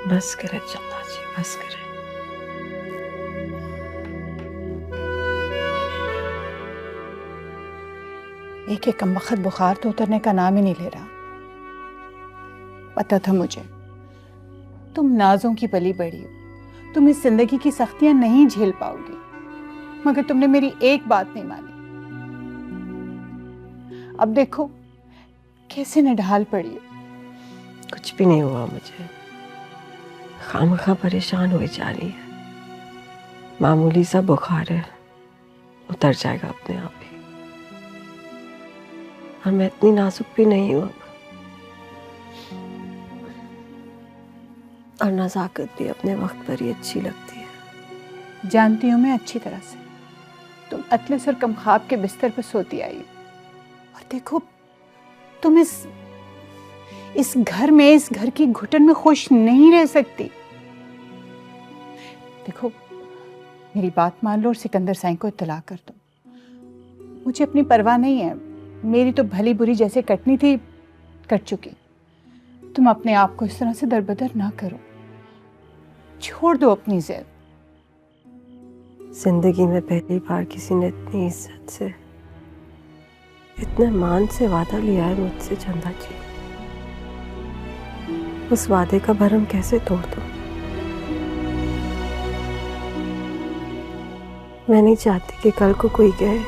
बस करे चंदा जी, बस करे। एक एक कम वक्त बुखार तो उतरने का नाम ही नहीं ले रहा। पता था मुझे तुम नाजों की पली बड़ी हो, तुम इस जिंदगी की सख्तियां नहीं झेल पाओगी, मगर तुमने मेरी एक बात नहीं मानी। अब देखो कैसे निढाल पड़ी हो। कुछ भी नहीं हुआ मुझे, खामखा परेशान हुई जा रही है। मामूली सा बुखार है, उतर जाएगा अपने आप ही। और मैं इतनी नाजुक भी नहीं हूं, और नजाकत भी अपने वक्त पर ही अच्छी लगती है। जानती हूं मैं अच्छी तरह से, तुम अतलस और कमख्वाब के बिस्तर पर सोती आई हो। और देखो तुम इस घर में, इस घर की घुटन में खुश नहीं रह सकती। देखो मेरी बात मान लो और सिकंदर साईं को इत्तला कर दो। मुझे अपनी परवाह नहीं है, मेरी तो भली बुरी जैसे कटनी थी कट चुकी। तुम अपने आप को इस तरह से दरबदर ना करो, छोड़ दो अपनी जिद। जिंदगी में पहली बार किसी ने इतनी इज्जत से, इतने मान से वादा लिया है मुझसे चंदा जी। उस वादे का भरम कैसे तोड़ दूं? मैं नहीं चाहती कि कल को कोई कहे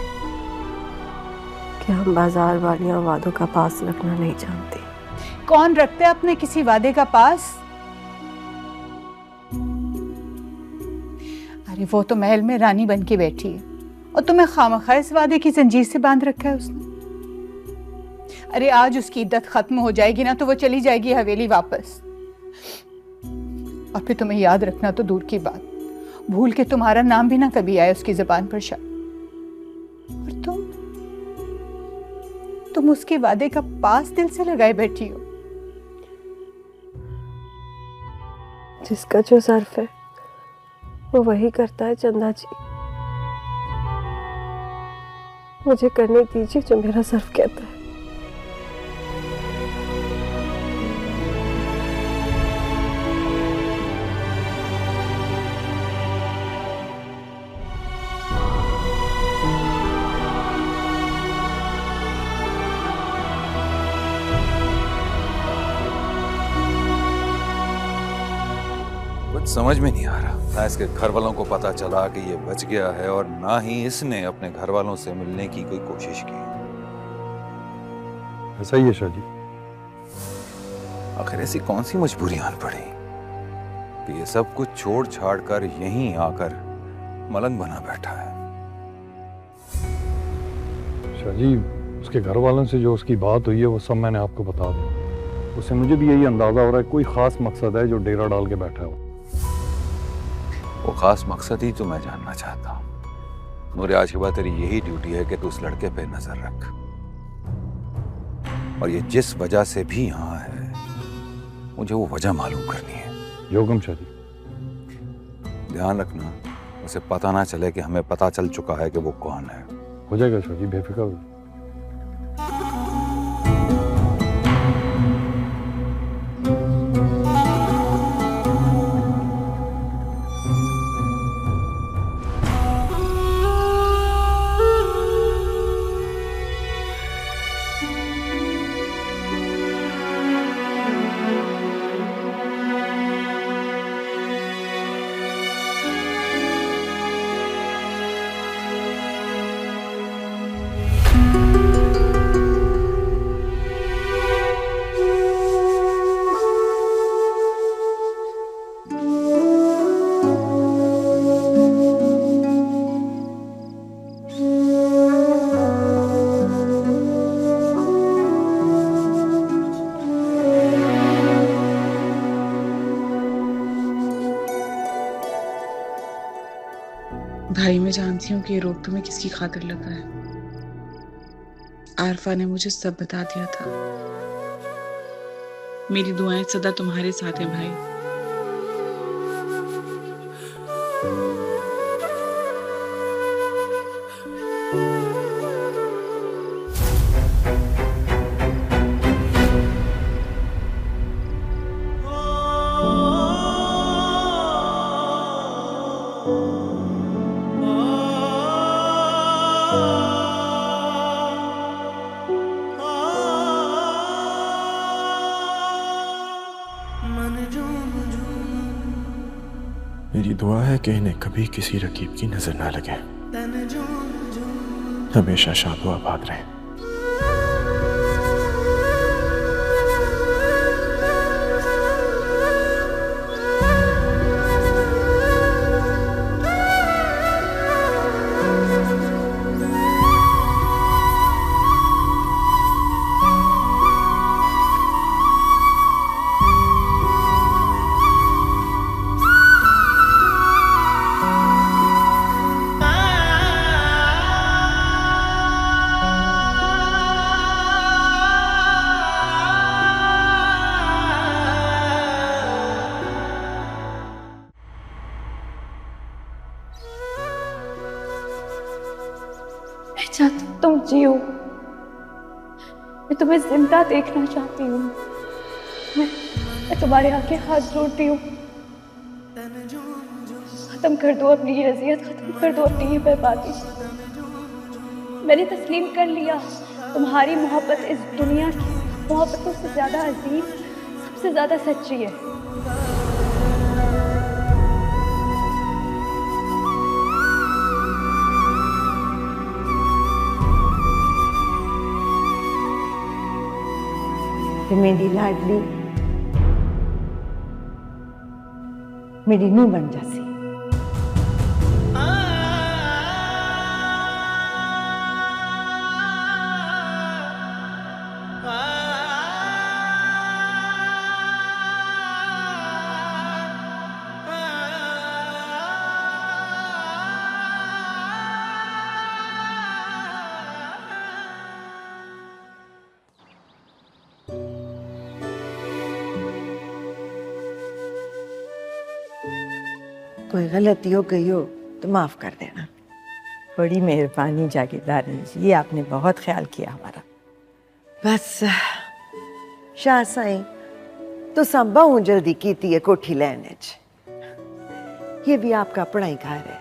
कि हम बाजार वालियां वादों का पास रखना नहीं जानती। कौन रखता है अपने किसी वादे का पास? अरे वो तो महल में रानी बन के बैठी है और तुम्हें खामखा इस वादे की जंजीर से बांध रखा है उसने। अरे आज उसकी इद्दत खत्म हो जाएगी ना तो वो चली जाएगी हवेली वापस। और फिर तुम्हें याद रखना तो दूर की बात, भूल के तुम्हारा नाम भी ना कभी आए उसकी जुबान पर शायद। और तुम उसके वादे का पास दिल से लगाए बैठी हो। जिसका जो ज़र्फ है वो वही करता है चंदा जी। मुझे करने दीजिए जो मेरा ज़र्फ कहता है। समझ में नहीं आ रहा, ना इसके घर वालों को पता चला कि ये बच गया है और ना ही इसने अपने घर वालों से मिलने की कोई कोशिश की। ऐसा ही है शाह जी। आखिर ऐसी कौन सी मजबूरी आन पड़ी कि ये सब कुछ छोड़ छाड़ कर यहीं आकर मलंग बना बैठा है। शाह जी उसके घर वालों से जो उसकी बात हुई है वो सब मैंने आपको बता दिया। उससे मुझे भी यही अंदाजा हो रहा है कोई खास मकसद है जो डेरा डाल के बैठा है। वो खास मकसद ही तो मैं जानना चाहता हूँ। नूरे आज के बाद तेरी यही ड्यूटी है कि तू उस लड़के पे नजर रख, और ये जिस वजह से भी यहाँ है मुझे वो वजह मालूम करनी है। योगम शाह जी। ध्यान रखना उसे पता ना चले कि हमें पता चल चुका है कि वो कौन है। हो जाएगा शाह जी, बेफिक्र हो। भाई मैं जानती हूँ कि ये रोग तुम्हें किसकी खातिर लगा है। आरफा ने मुझे सब बता दिया था। मेरी दुआएं सदा तुम्हारे साथ हैं भाई। मेरी दुआ है कि इन्हें कभी किसी रकीब की नजर ना लगे, हमेशा शादो आबाद रहे। मैं चाहती हूँ तुम जियो, मैं तुम्हें जिंदा देखना चाहती हूँ। मैं तुम्हारे आगे हाथ जोड़ती हूँ। खत्म कर दो अपनी ये अजियत, खत्म कर दो अपनी ये बर्बादी। मैंने तस्लीम कर लिया तुम्हारी मोहब्बत इस दुनिया की मोहब्बतों से ज्यादा अजीम, सबसे ज्यादा सच्ची है। मेरी लाडली मेरी नूं बन जासी। कोई गलती हो गई हो तो माफ कर देना। बड़ी मेहरबानी जागीरदारनी जी, ये आपने बहुत ख्याल किया हमारा। बस शाह साईं तुसां बहु जल्दी कीती है कोठी लैने च। ये भी आपका पढ़ाई घर है,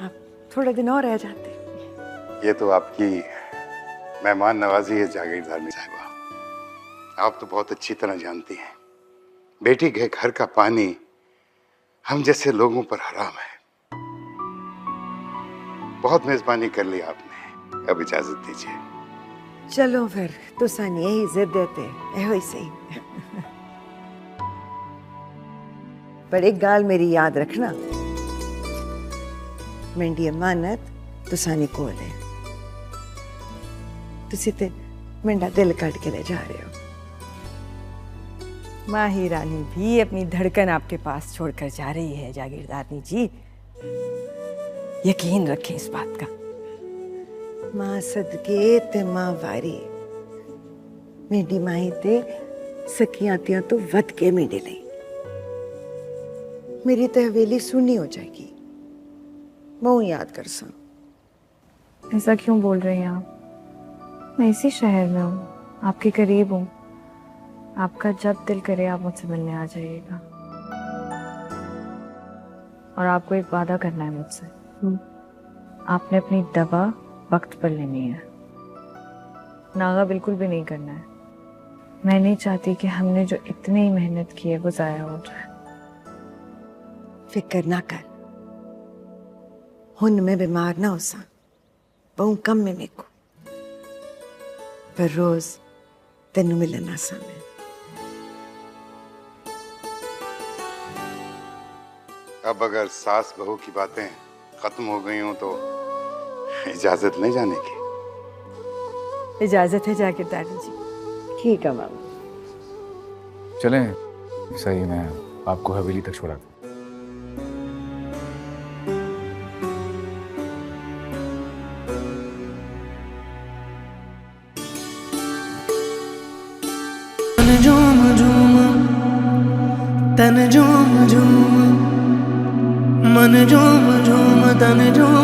आप थोड़े दिन और रह जाते। ये तो आपकी मेहमान नवाजी है जागीरदारनी साहिबा। आप तो बहुत अच्छी तरह जानती हैं बेटी के घर का पानी हम जैसे लोगों पर हराम है। बहुत मेजबानी कर ली आपने, अब इजाजत दीजिए। चलो फिर तुसां यही जिद देते एहो ही सही। पर एक गाल मेरी याद रखना, मेरी अमानत तुसानी कोल है। तुसी ते मेरा दिल कट के ले जा रहे हो। माही रानी भी अपनी धड़कन आपके पास छोड़कर जा रही है जागीरदारनी जी, यकीन रखें इस बात का। मां सदके ते मां वारी, मेरी माही ते सकियां तियां तो वध के मेरे लिए। मेरी तो हवेली सुनी हो जाएगी, मैं याद कर सा। ऐसा क्यों बोल रही हैं आप? मैं इसी शहर में हूँ, आपके करीब हूँ। आपका जब दिल करे आप मुझसे मिलने आ जाइएगा। और आपको एक वादा करना है मुझसे। आपने अपनी दवा वक्त पर लेनी है, नागा बिल्कुल भी नहीं करना है। मैं नहीं चाहती कि हमने जो इतनी ही मेहनत की है वो जाया हो जाए। फिक्र ना कर, हुन में बीमार ना हो सा, बहु कम में मेको, पर रोज तेनू मिलना सा मैं। अब अगर सास बहू की बातें खत्म हो गई हों तो इजाजत नहीं जाने की। इजाजत है जागीरदारनी जी। ठीक है मामा। चलें, सही मैं आपको हवेली तक छोड़ा दूं। झूम झूम तन झूम झूम मन झूम झूम तन झूम